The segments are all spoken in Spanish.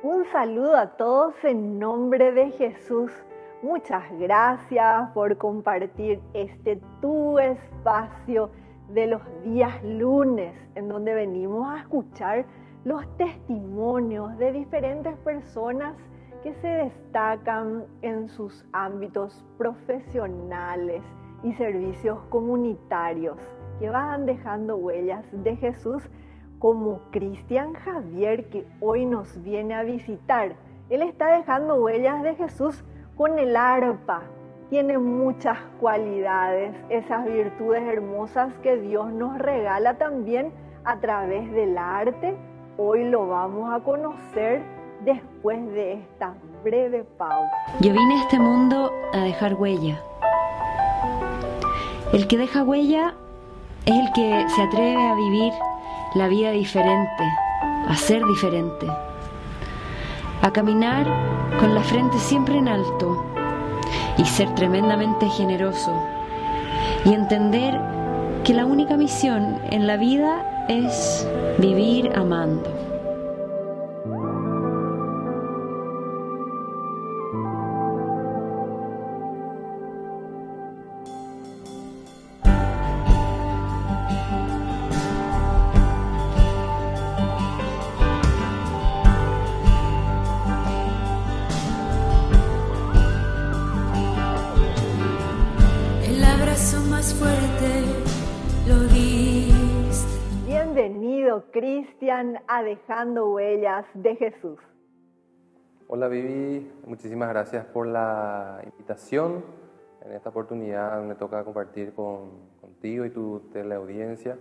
Un saludo a todos en nombre de Jesús. Muchas gracias por compartir tu espacio de los días lunes, en donde venimos a escuchar los testimonios de diferentes personas que se destacan en sus ámbitos profesionales y servicios comunitarios, que van dejando huellas de Jesús, como Cristian Javier, que hoy nos viene a visitar. Él está dejando huellas de Jesús con el arpa. Tiene muchas cualidades, esas virtudes hermosas que Dios nos regala también a través del arte. Hoy lo vamos a conocer después de esta breve pausa. Yo vine a este mundo a dejar huella. El que deja huella es el que se atreve a vivir la vida diferente, a ser diferente, a caminar con la frente siempre en alto y ser tremendamente generoso y entender que la única misión en la vida es vivir amando. Bienvenido, Cristian, a Dejando Huellas de Jesús. Hola Vivi, muchísimas gracias por la invitación. En esta oportunidad me toca compartir contigo y tu teleaudiencia,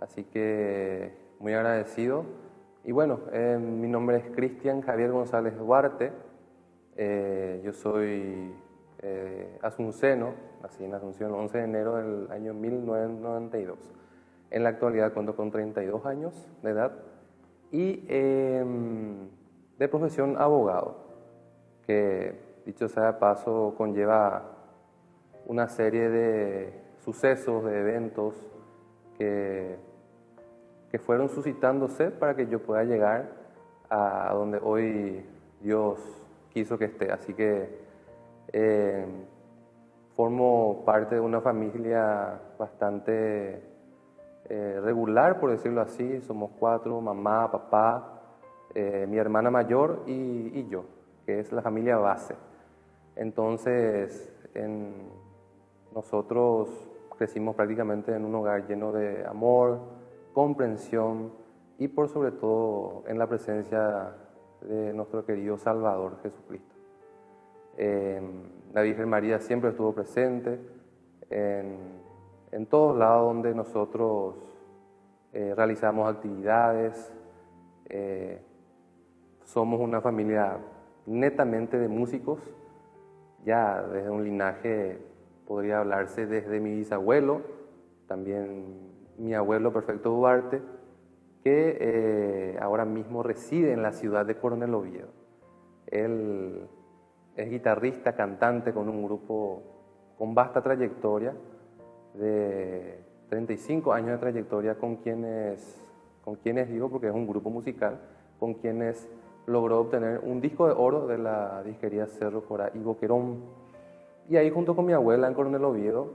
así que muy agradecido. Y bueno, mi nombre es Cristian Javier González Duarte. Yo soy asunceno, nací en Asunción el 11 de enero del año 1992. En la actualidad cuento con 32 años de edad y de profesión abogado, que dicho sea de paso conlleva una serie de sucesos, de eventos que fueron suscitándose para que yo pueda llegar a donde hoy Dios quiso que esté. Así que formo parte de una familia bastante regular, por decirlo así. Somos 4, mamá, papá, mi hermana mayor y yo, que es la familia base. Entonces, nosotros crecimos prácticamente en un hogar lleno de amor, comprensión y por sobre todo en la presencia de nuestro querido Salvador Jesucristo. La Virgen María siempre estuvo presente en todos lados donde nosotros realizamos actividades. Somos una familia netamente de músicos, ya desde un linaje podría hablarse desde mi bisabuelo, también mi abuelo Perfecto Duarte, que ahora mismo reside en la ciudad de Coronel Oviedo. Él es guitarrista, cantante con un grupo con vasta trayectoria, de 35 años de trayectoria, con quienes digo porque es un grupo musical, con quienes logró obtener un disco de oro de la disquería Cerro Corá y Boquerón. Y ahí junto con mi abuela en Coronel Oviedo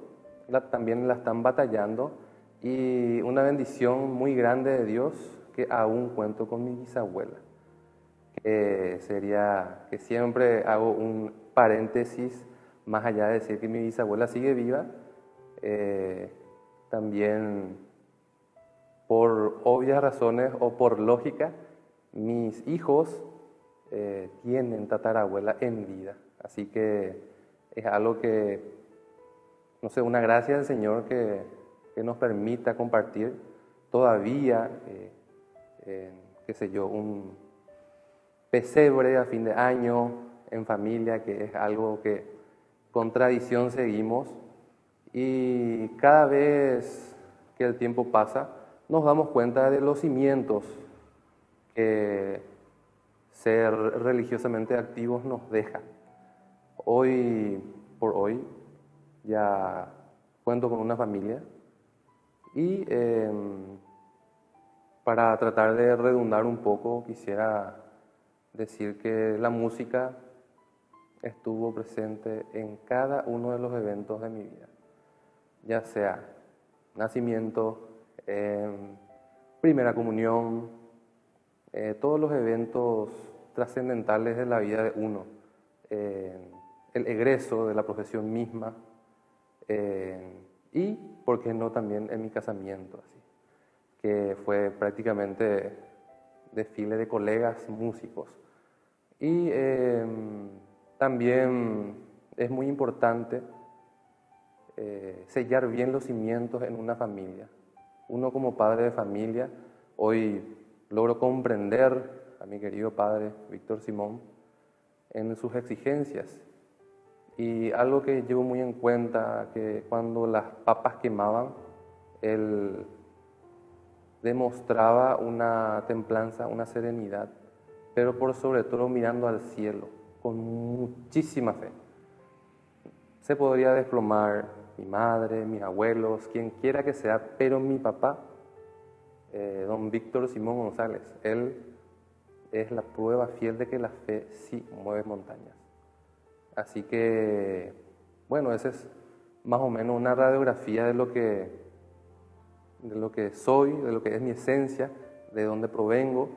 también la están batallando, y una bendición muy grande de Dios que aún cuento con mi bisabuela. Sería que siempre hago un paréntesis, más allá de decir que mi bisabuela sigue viva, también por obvias razones o por lógica, mis hijos tienen tatarabuela en vida. Así que es algo que, no sé, una gracia del Señor que nos permita compartir todavía, qué sé yo, un pesebre a fin de año en familia, que es algo que con tradición seguimos. Y cada vez que el tiempo pasa, nos damos cuenta de los cimientos que ser religiosamente activos nos deja. Hoy por hoy ya cuento con una familia y para tratar de redundar un poco quisiera decir que la música estuvo presente en cada uno de los eventos de mi vida, ya sea nacimiento, primera comunión, todos los eventos trascendentales de la vida de uno, el egreso de la profesión misma, y, por qué no, también en mi casamiento, así, que fue prácticamente desfile de colegas músicos. Y también es muy importante sellar bien los cimientos en una familia. Uno como padre de familia, hoy logro comprender a mi querido padre Víctor Simón en sus exigencias. Y algo que llevo muy en cuenta, que cuando las papas quemaban, él demostraba una templanza, una serenidad, pero por sobre todo mirando al cielo, con muchísima fe. Se podría desplomar mi madre, mis abuelos, quien quiera que sea, pero mi papá, don Víctor Simón González, él es la prueba fiel de que la fe sí mueve montañas. Así que, bueno, esa es más o menos una radiografía de lo que soy, de lo que es mi esencia, de dónde provengo.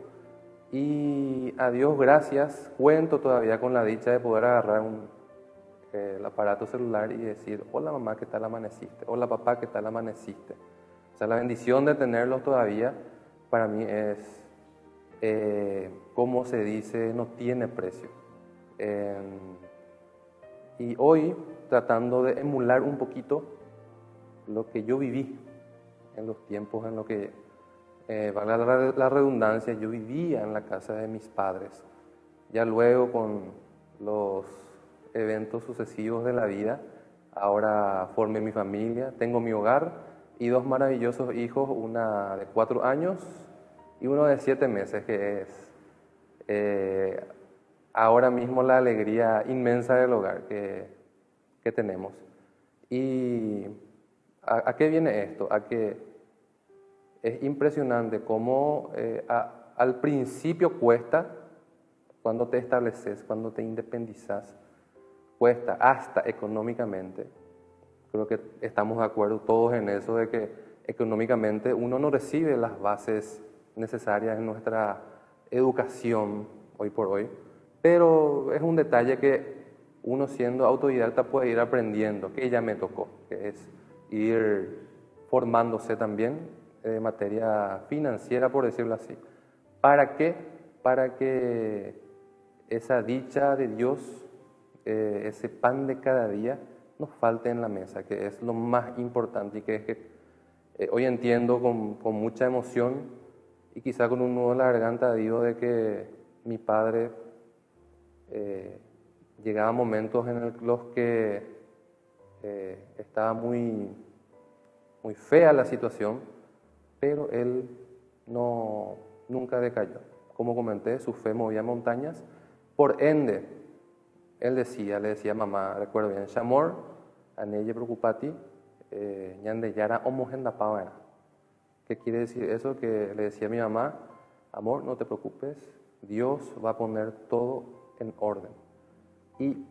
Y a Dios gracias, cuento todavía con la dicha de poder agarrar el aparato celular y decir: hola mamá, ¿qué tal amaneciste? Hola papá, ¿qué tal amaneciste? O sea, la bendición de tenerlos todavía para mí es, como se dice, no tiene precio. Y hoy, tratando de emular un poquito lo que yo viví en los tiempos en los que, valga la redundancia, yo vivía en la casa de mis padres. Ya luego, con los eventos sucesivos de la vida, ahora formé mi familia, tengo mi hogar y dos maravillosos hijos, una de 4 años y uno de 7 meses, que es ahora mismo la alegría inmensa del hogar que tenemos. ¿Y a qué viene esto? A que es impresionante cómo al principio cuesta, cuando te estableces, cuando te independizas, cuesta hasta económicamente. Creo que estamos de acuerdo todos en eso, de que económicamente uno no recibe las bases necesarias en nuestra educación hoy por hoy, pero es un detalle que uno, siendo autodidacta, puede ir aprendiendo, que ya me tocó, que es ir formándose también de materia financiera, por decirlo así. ¿Para qué? Para que esa dicha de Dios, ese pan de cada día, nos falte en la mesa, que es lo más importante, y que es que hoy entiendo con mucha emoción y quizá con un nudo en la garganta, digo, de que mi padre, llegaba momentos en los que estaba muy fea la situación, pero él nunca decayó. Como comenté, su fe movía montañas. Por ende, él le decía a mamá, recuerdo bien: Shamor, aneye preocupati, ñande yara homogenda pavera. ¿Qué quiere decir eso? Que le decía a mi mamá: amor, no te preocupes, Dios va a poner todo en orden. Y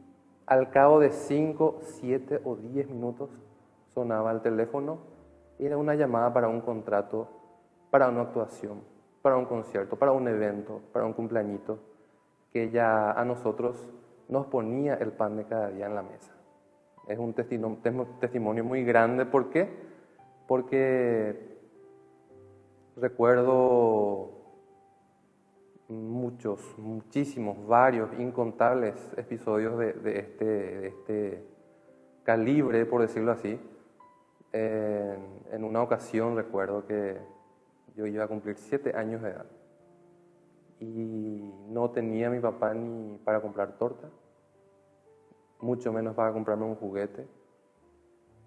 al cabo de 5, 7 o 10 minutos sonaba el teléfono y era una llamada para un contrato, para una actuación, para un concierto, para un evento, para un cumpleañito, que ya a nosotros nos ponía el pan de cada día en la mesa. Es un testimonio muy grande. ¿Por qué? Porque recuerdo muchísimos, varios, incontables episodios de este calibre, por decirlo así. En una ocasión recuerdo que yo iba a cumplir 7 años de edad y no tenía mi papá ni para comprar torta, mucho menos para comprarme un juguete,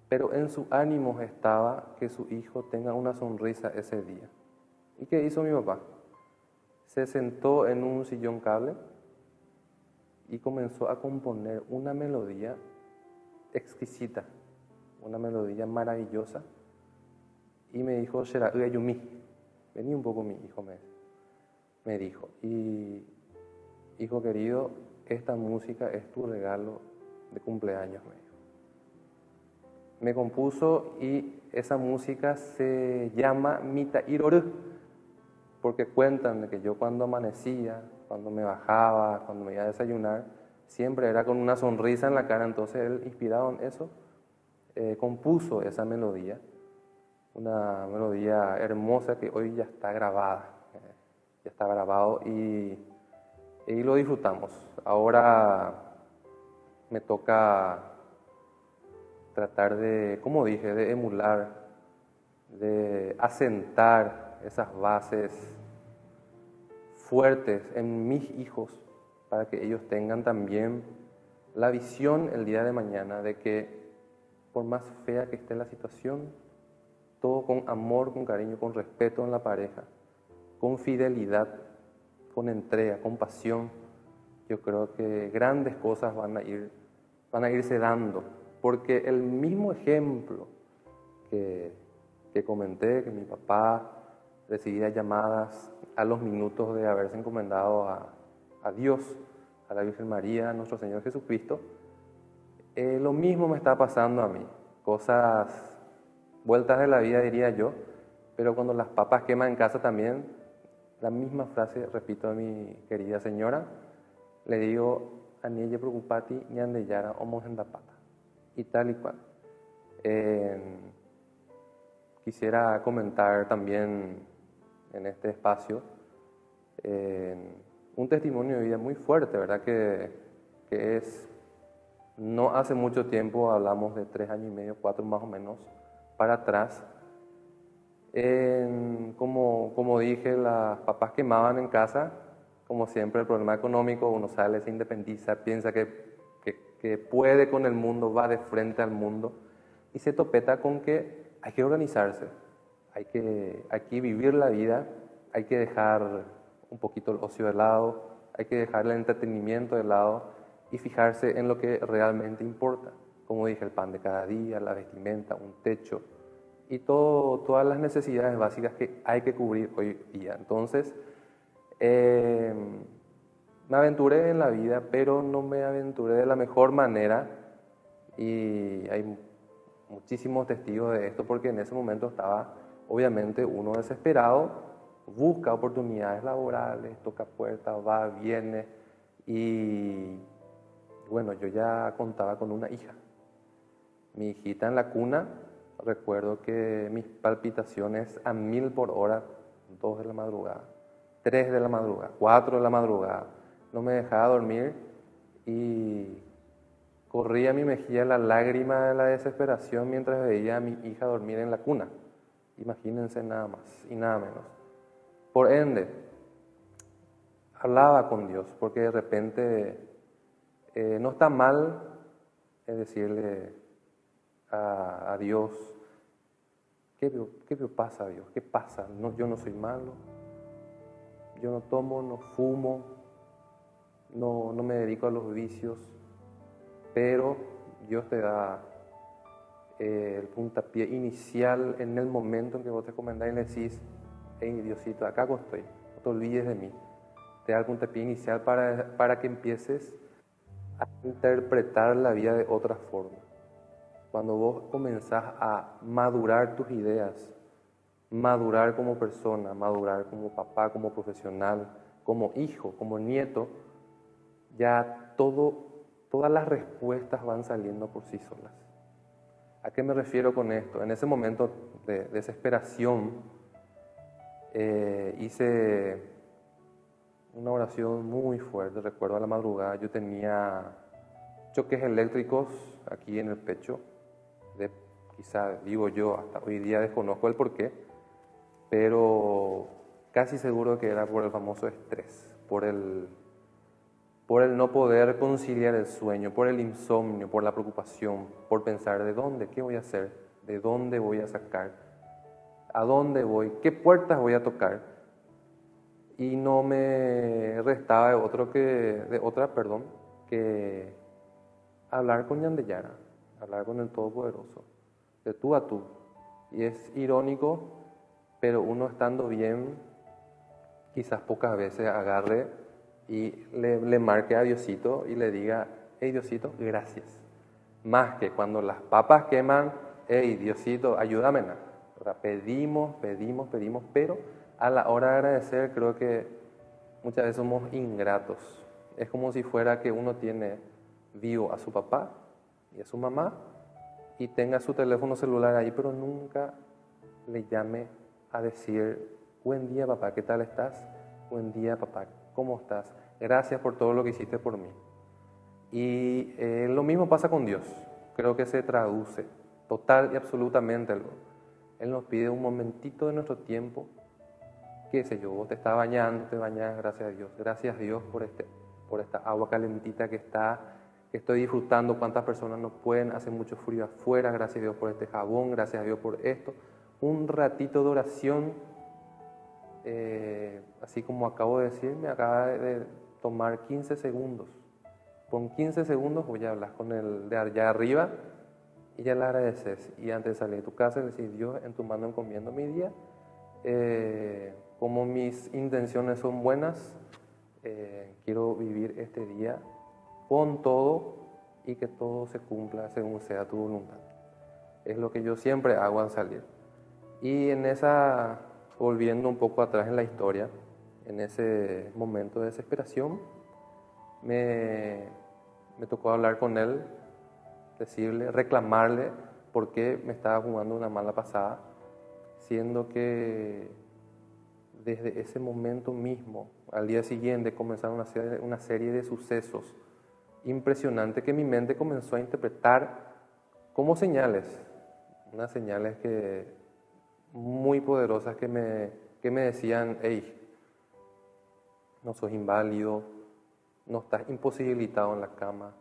pero en sus ánimos estaba que su hijo tenga una sonrisa ese día. ¿Y qué hizo mi papá? Se sentó en un sillón cable y comenzó a componer una melodía exquisita, una melodía maravillosa, y me dijo: Shera Yumi, vení un poco mi hijo, me dijo. Y hijo querido, esta música es tu regalo de cumpleaños, me dijo. Me compuso y esa música se llama Mita Iroru, porque cuentan de que yo cuando amanecía, cuando me bajaba, cuando me iba a desayunar, siempre era con una sonrisa en la cara. Entonces él, inspirado en eso, compuso esa melodía, una melodía hermosa que hoy ya está grabada, ya está grabado y lo disfrutamos. Ahora me toca tratar de, como dije, de emular, de asentar esas bases fuertes en mis hijos para que ellos tengan también la visión el día de mañana de que por más fea que esté la situación, todo con amor, con cariño, con respeto en la pareja, con fidelidad, con entrega, con pasión, yo creo que grandes cosas van a irse dando. Porque el mismo ejemplo que comenté, que mi papá recibía llamadas a los minutos de haberse encomendado a Dios, a la Virgen María, a nuestro Señor Jesucristo, lo mismo me está pasando a mí. Cosas, vueltas de la vida diría yo, pero cuando las papas queman en casa también, la misma frase repito a mi querida señora, le digo, Anielle preocupati, ñande yara, homo gendapata. Y tal y cual. Quisiera comentar también en este espacio un testimonio de vida muy fuerte, ¿verdad? Que es, no hace mucho tiempo, hablamos de 3 años y medio, 4 más o menos, para atrás. Como dije, las papas quemaban en casa, como siempre el problema económico, uno sale, se independiza, piensa que puede con el mundo, va de frente al mundo y se topeta con que hay que organizarse, hay que vivir la vida, hay que dejar un poquito el ocio de lado, hay que dejar el entretenimiento de lado y fijarse en lo que realmente importa. Como dije, el pan de cada día, la vestimenta, un techo y todas las necesidades básicas que hay que cubrir hoy día. Entonces, me aventuré en la vida, pero no me aventuré de la mejor manera y hay muchísimos testigos de esto porque en ese momento estaba obviamente uno desesperado, busca oportunidades laborales, toca puertas, va, viene y bueno, yo ya contaba con una hija. Mi hijita en la cuna, recuerdo que mis palpitaciones a 1000 por hora, 2 de la madrugada, 3 de la madrugada, 4 de la madrugada, no me dejaba dormir y corría a mi mejilla la lágrima de la desesperación mientras veía a mi hija dormir en la cuna. Imagínense nada más y nada menos. Por ende, hablaba con Dios porque de repente no está mal decirle a Dios, ¿qué pasa, Dios? ¿Qué pasa? No, yo no soy malo, yo no tomo, no fumo, no me dedico a los vicios, pero Dios te da el puntapié inicial en el momento en que vos te encomendás y le decís, hey Diosito, acá estoy, no te olvides de mí. Te da el puntapié inicial para que empieces a interpretar la vida de otra forma. Cuando vos comenzás a madurar tus ideas, madurar como persona, madurar como papá, como profesional, como hijo, como nieto, ya todas las respuestas van saliendo por sí solas. ¿A qué me refiero con esto? En ese momento de desesperación hice una oración muy fuerte. Recuerdo a la madrugada yo tenía choques eléctricos aquí en el pecho. Quizá digo yo, hasta hoy día desconozco el porqué, pero casi seguro que era por el famoso estrés, por el no poder conciliar el sueño, por el insomnio, por la preocupación, por pensar de dónde, qué voy a hacer, de dónde voy a sacar, a dónde voy, qué puertas voy a tocar. Y no me restaba de otra que hablar con Yandeyara, hablar con el Todopoderoso, de tú a tú. Y es irónico, pero uno estando bien, quizás pocas veces agarre y le marque a Diosito y le diga, hey Diosito, gracias. Más que cuando las papas queman, hey Diosito, ayúdame. O sea, pedimos, pero a la hora de agradecer creo que muchas veces somos ingratos. Es como si fuera que uno tiene vivo a su papá y a su mamá y tenga su teléfono celular ahí, pero nunca le llame a decir, buen día papá, ¿qué tal estás? Buen día papá, ¿cómo estás? Gracias por todo lo que hiciste por mí. Y lo mismo pasa con Dios. Creo que se traduce total y absolutamente algo. Él nos pide un momentito de nuestro tiempo, qué sé yo, vos te estás bañando, te bañas, gracias a Dios. Gracias Dios por esta agua calentita que estoy disfrutando. Cuántas personas no pueden, hace mucho frío afuera, gracias a Dios por este jabón, gracias a Dios por esto. Un ratito de oración, así como acabo de decir, me acaba de tomar 15 segundos. Con 15 segundos voy a hablar con el de allá arriba y ya le agradeces. Y antes de salir de tu casa, le decís, Dios, en tu mano encomiendo mi día. Como mis intenciones son buenas, quiero vivir este día con todo y que todo se cumpla según sea tu voluntad. Es lo que yo siempre hago al salir. Y volviendo un poco atrás en la historia, en ese momento de desesperación, me tocó hablar con él, decirle, reclamarle por qué me estaba jugando una mala pasada, siendo que desde ese momento mismo, al día siguiente, comenzaron una serie de sucesos impresionantes que mi mente comenzó a interpretar como señales, unas señales muy poderosas que me decían, hey, no sos inválido, no estás imposibilitado en la cama,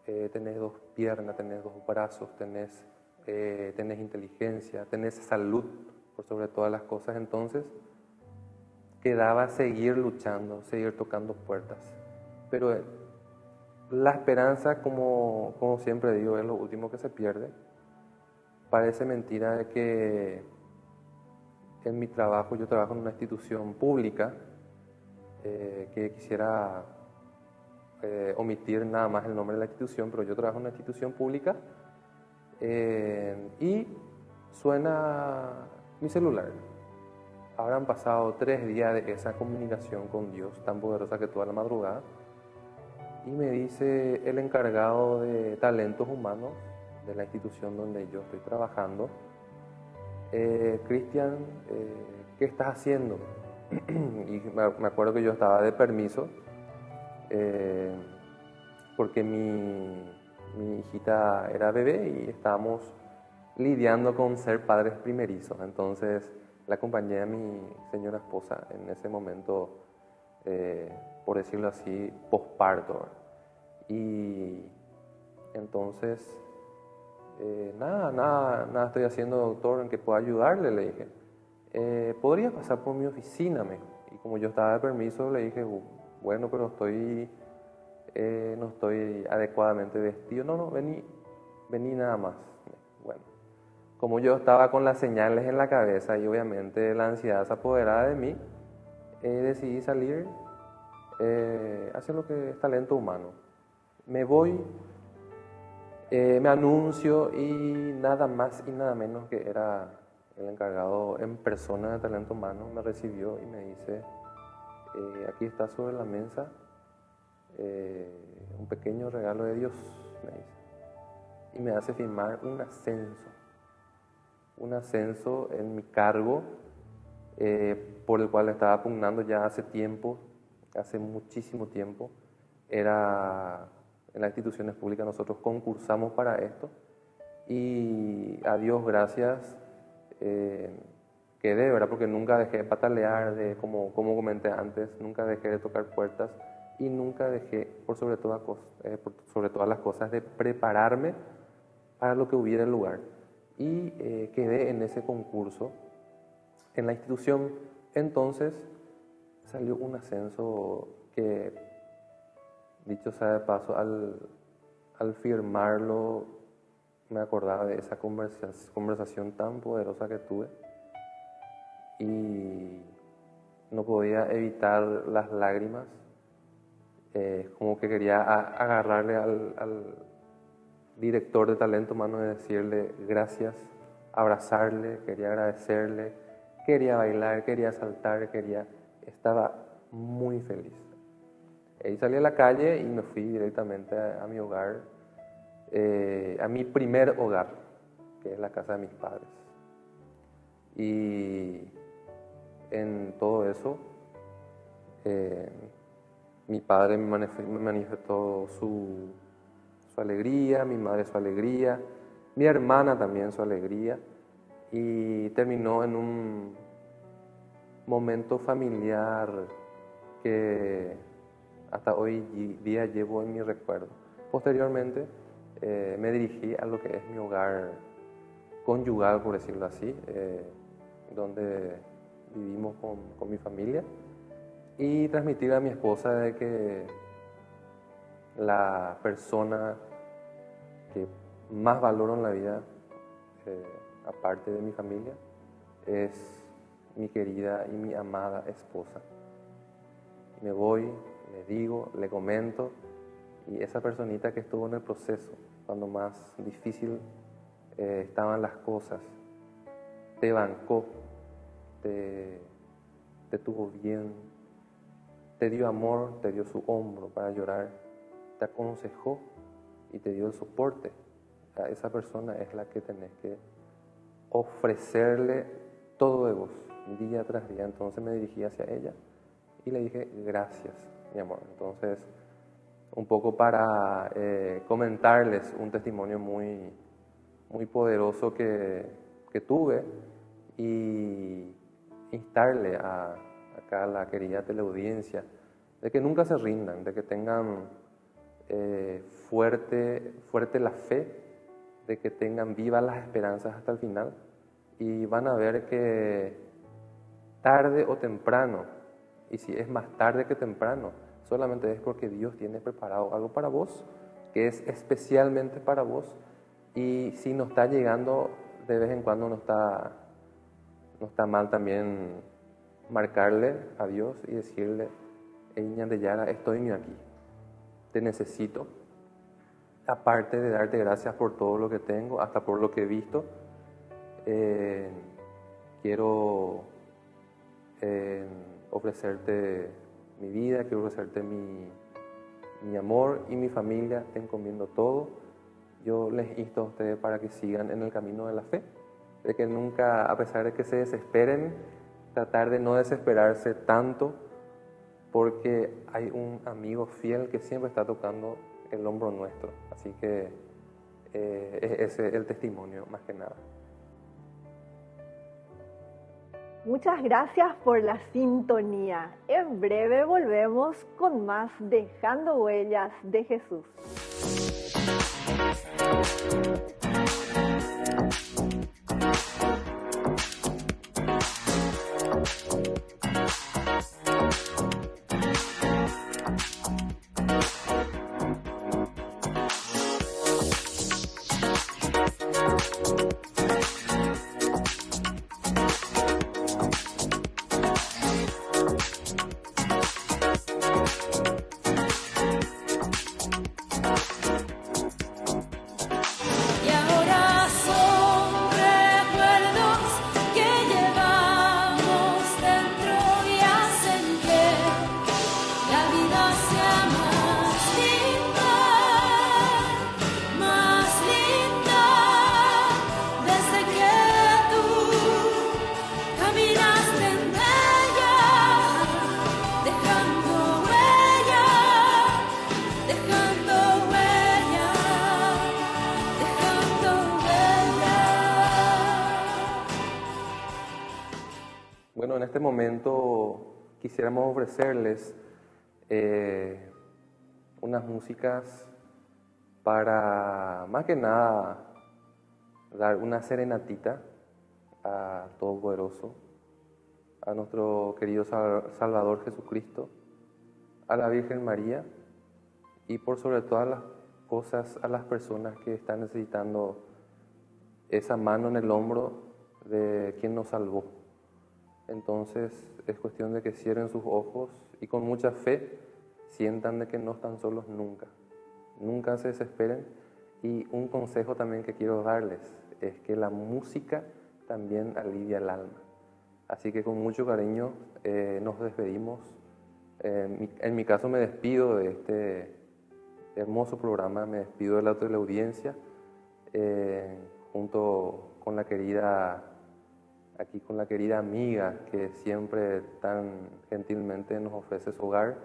tenés 2 piernas, tenés 2 brazos, tenés inteligencia, tenés salud, por sobre todas las cosas. Entonces, quedaba seguir luchando, seguir tocando puertas. Pero la esperanza, como siempre digo, es lo último que se pierde. Parece mentira de que en mi trabajo, yo trabajo en una institución pública, que quisiera omitir nada más el nombre de la institución, pero yo trabajo en una institución pública y suena mi celular. Habrán pasado 3 días de esa comunicación con Dios tan poderosa que toda la madrugada, y me dice el encargado de talentos humanos de la institución donde yo estoy trabajando, Cristian, ¿qué estás haciendo? Y me acuerdo que yo estaba de permiso, porque mi hijita era bebé y estábamos lidiando con ser padres primerizos. Entonces la acompañé a mi señora esposa en ese momento, por decirlo así, posparto. Y entonces, nada estoy haciendo, doctor, en que pueda ayudarle, le dije. ¿Podría pasar por mi oficina? Me dijo. Y como yo estaba de permiso, le dije, bueno, pero no estoy adecuadamente vestido. No, vení nada más. Bueno, como yo estaba con las señales en la cabeza y obviamente la ansiedad se apoderaba de mí, decidí salir, hacer lo que es talento humano. Me voy, me anuncio y nada más y nada menos que era el encargado en persona de talento humano me recibió y me dice, aquí está sobre la mesa un pequeño regalo de Dios, me dice, y me hace firmar un ascenso en mi cargo, por el cual estaba pugnando ya hace tiempo, hace muchísimo tiempo. Era en las instituciones públicas, nosotros concursamos para esto y a Dios gracias quedé, ¿verdad? Porque nunca dejé de patalear, como comenté antes, nunca dejé de tocar puertas y nunca dejé, por sobre todas las cosas, de prepararme para lo que hubiera en lugar. Y quedé en ese concurso en la institución. Entonces salió un ascenso que, dicho sea de paso, al firmarlo me acordaba de esa conversación tan poderosa que tuve y no podía evitar las lágrimas como que quería agarrarle al director de talento humano y decirle gracias, abrazarle, quería agradecerle, quería bailar, quería saltar, estaba muy feliz. Y salí a la calle y me fui directamente a mi hogar, a mi primer hogar, que es la casa de mis padres. Y en todo eso, mi padre me manifestó su alegría, mi madre su alegría, mi hermana también su alegría, y terminó en un momento familiar que hasta hoy día llevo en mi recuerdo. Posteriormente me dirigí a lo que es mi hogar conyugal, por decirlo así, donde vivimos con mi familia, y transmitir a mi esposa de que la persona que más valoro en la vida, aparte de mi familia, es mi querida y mi amada esposa. Me voy, le digo, le comento, y esa personita que estuvo en el proceso, cuando más difícil estaban las cosas, te bancó, te tuvo bien, te dio amor, te dio su hombro para llorar, te aconsejó y te dio el soporte. A esa persona es la que tenés que ofrecerle todo de vos, día tras día. Entonces me dirigí hacia ella y le dije, gracias, mi amor. Entonces, un poco para comentarles un testimonio muy, muy poderoso que tuve, y instarle acá a la querida teleaudiencia de que nunca se rindan, de que tengan fuerte la fe, de que tengan vivas las esperanzas hasta el final, y van a ver que tarde o temprano, y si es más tarde que temprano, solamente es porque Dios tiene preparado algo para vos, que es especialmente para vos, y si no está llegando de vez en cuando, no está mal también marcarle a Dios y decirle, Ñandeyara, estoy aquí, te necesito, aparte de darte gracias por todo lo que tengo, hasta por lo que he visto, quiero ofrecerte mi vida, quiero ofrecerte mi amor y mi familia, te encomiendo todo. Yo les insto a ustedes para que sigan en el camino de la fe, de que nunca, a pesar de que se desesperen, tratar de no desesperarse tanto, porque hay un amigo fiel que siempre está tocando el hombro nuestro. Así que ese es el testimonio, más que nada. Muchas gracias por la sintonía. En breve volvemos con más Dejando Huellas de Jesús. Bueno, en este momento quisiéramos ofrecerles unas músicas para, más que nada, dar una serenatita a Todopoderoso, a nuestro querido Salvador Jesucristo, a la Virgen María, y por sobre todas las cosas a las personas que están necesitando esa mano en el hombro de quien nos salvó. Entonces es cuestión de que cierren sus ojos y con mucha fe sientan de que no están solos nunca. Nunca se desesperen. Y un consejo también que quiero darles es que la música también alivia el alma. Así que con mucho cariño nos despedimos. En mi caso me despido de este hermoso programa, me despido de la teleaudiencia, junto con la querida amiga que siempre tan gentilmente nos ofrece su hogar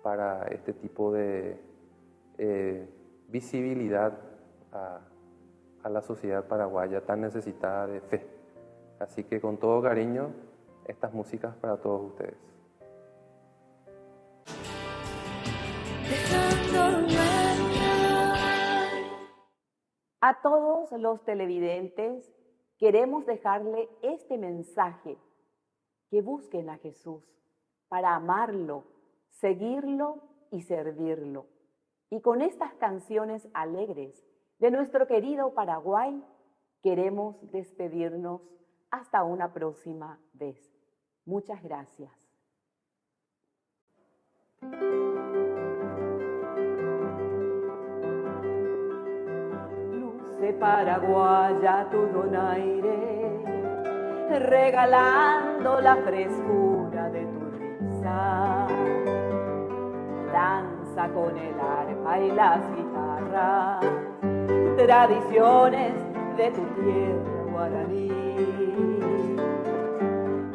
para este tipo de visibilidad a la sociedad paraguaya tan necesitada de fe. Así que con todo cariño, estas músicas para todos ustedes. A todos los televidentes queremos dejarle este mensaje: que busquen a Jesús para amarlo, seguirlo y servirlo. Y con estas canciones alegres de nuestro querido Paraguay, queremos despedirnos hasta una próxima vez. Muchas gracias. Luce paraguaya tu donaire, regalando la frescura de tu risa. Danza con el arpa y las guitarras, tradiciones de tu tierra guaraní.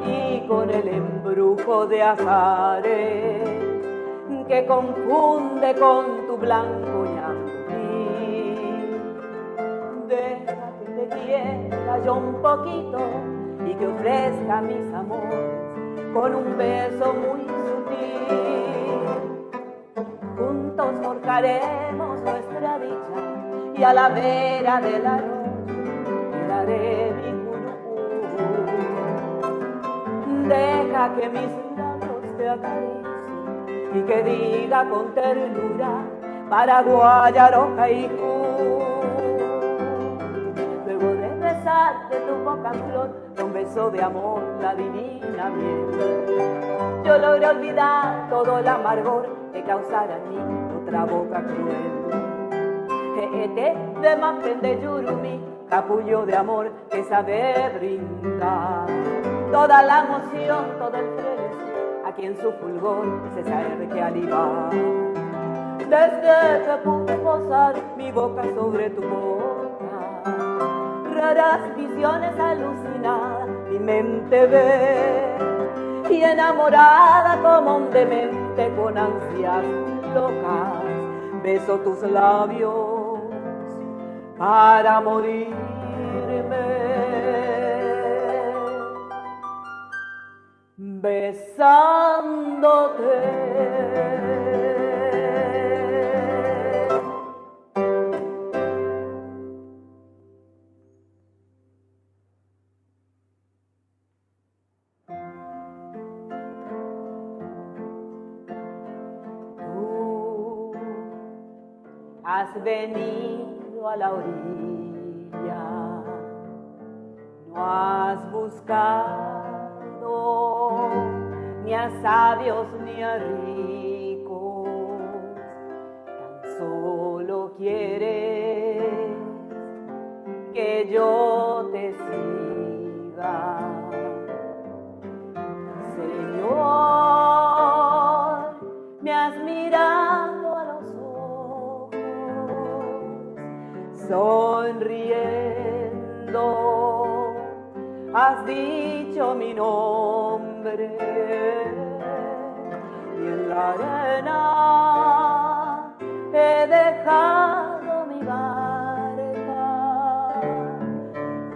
Y con el embrujo de azares que confunde con tu blanco ñandí. Deja que te quiera yo un poquito y que ofrezca mis amores con un beso muy sutil. Juntos forjaremos nuestra dicha y a la vera del arroz te daré mi curupú. Deja que mis labios te acaricien y que diga con ternura paraguaya roja y luego de besarte tu boca en flor con beso de amor la divina miel, yo logré olvidar todo el amargor que causara en mí otra boca cruel. Jeete de mapen de yurumi, capullo de amor que sabe brindar toda la emoción, todo el frenesí, a quien su fulgor se sabe que alivar. Desde que pude posar mi boca sobre tu boca, raras visiones alucinadas mi mente ve, y enamorada como un demente con ansias locas, beso tus labios para morirme. Besándote. Tú has venido a la orilla, no has buscado ni a sabios ni a ricos, tan solo quieres que yo te siga. Señor, me has mirado a los ojos, sonriendo, has dicho mi nombre, y en la arena he dejado mi barca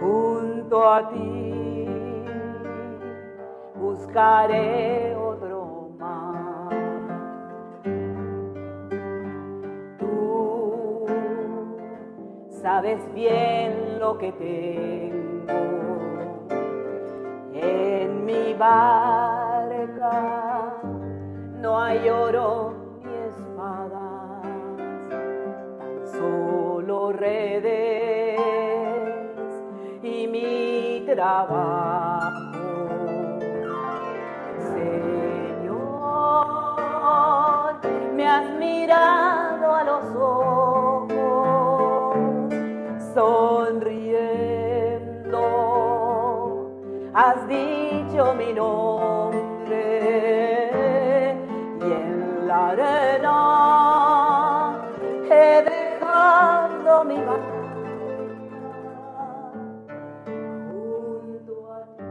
junto a ti, buscaré otro mar. Tú sabes bien lo que tengo en mi barca, no hay oro ni espadas, tan solo redes y mi trabajo. Señor, has mirado a los ojos, sonriendo, has dicho mi nombre y en la arena he dejado mi barca junto a ti.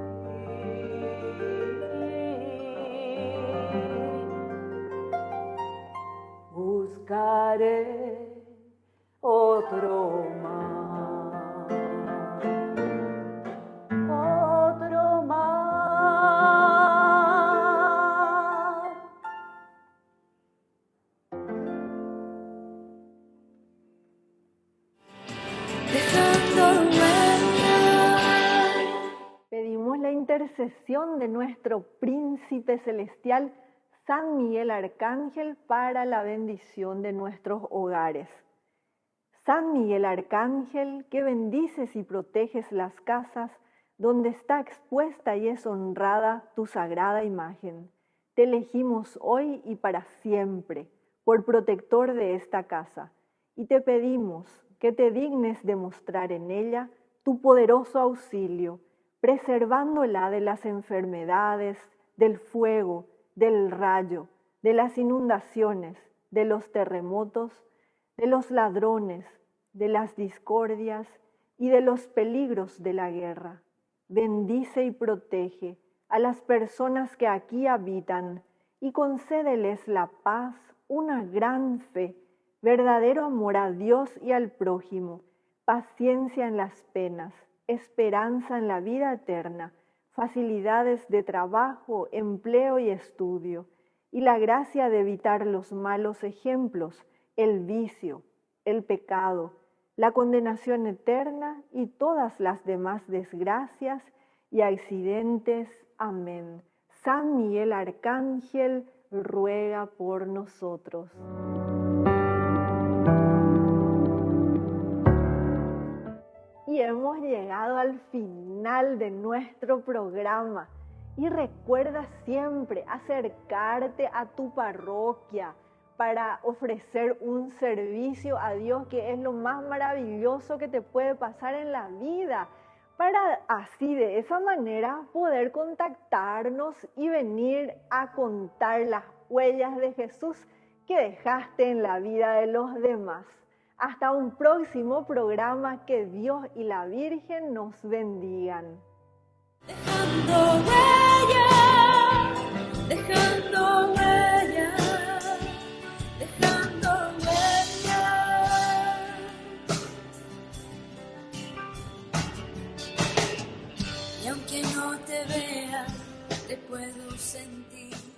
Buscaré otro mar, otro mar. Dejando huella. Pedimos la intercesión de nuestro príncipe celestial, San Miguel Arcángel, para la bendición de nuestros hogares. San Miguel Arcángel, que bendices y proteges las casas donde está expuesta y es honrada tu sagrada imagen, te elegimos hoy y para siempre por protector de esta casa y te pedimos que te dignes demostrar en ella tu poderoso auxilio, preservándola de las enfermedades, del fuego, del rayo, de las inundaciones, de los terremotos, de los ladrones, de las discordias y de los peligros de la guerra. Bendice y protege a las personas que aquí habitan y concédeles la paz, una gran fe, verdadero amor a Dios y al prójimo, paciencia en las penas, esperanza en la vida eterna, facilidades de trabajo, empleo y estudio, y la gracia de evitar los malos ejemplos, el vicio, el pecado, la condenación eterna y todas las demás desgracias y accidentes. Amén. San Miguel Arcángel, ruega por nosotros. Y hemos llegado al final de nuestro programa. Y recuerda siempre acercarte a tu parroquia para ofrecer un servicio a Dios, que es lo más maravilloso que te puede pasar en la vida, para así de esa manera poder contactarnos y venir a contar las huellas de Jesús que dejaste en la vida de los demás. Hasta un próximo programa, que Dios y la Virgen nos bendigan. Dejando huella, dejando huella, dejando huella. Y aunque no te vea, te puedo sentir.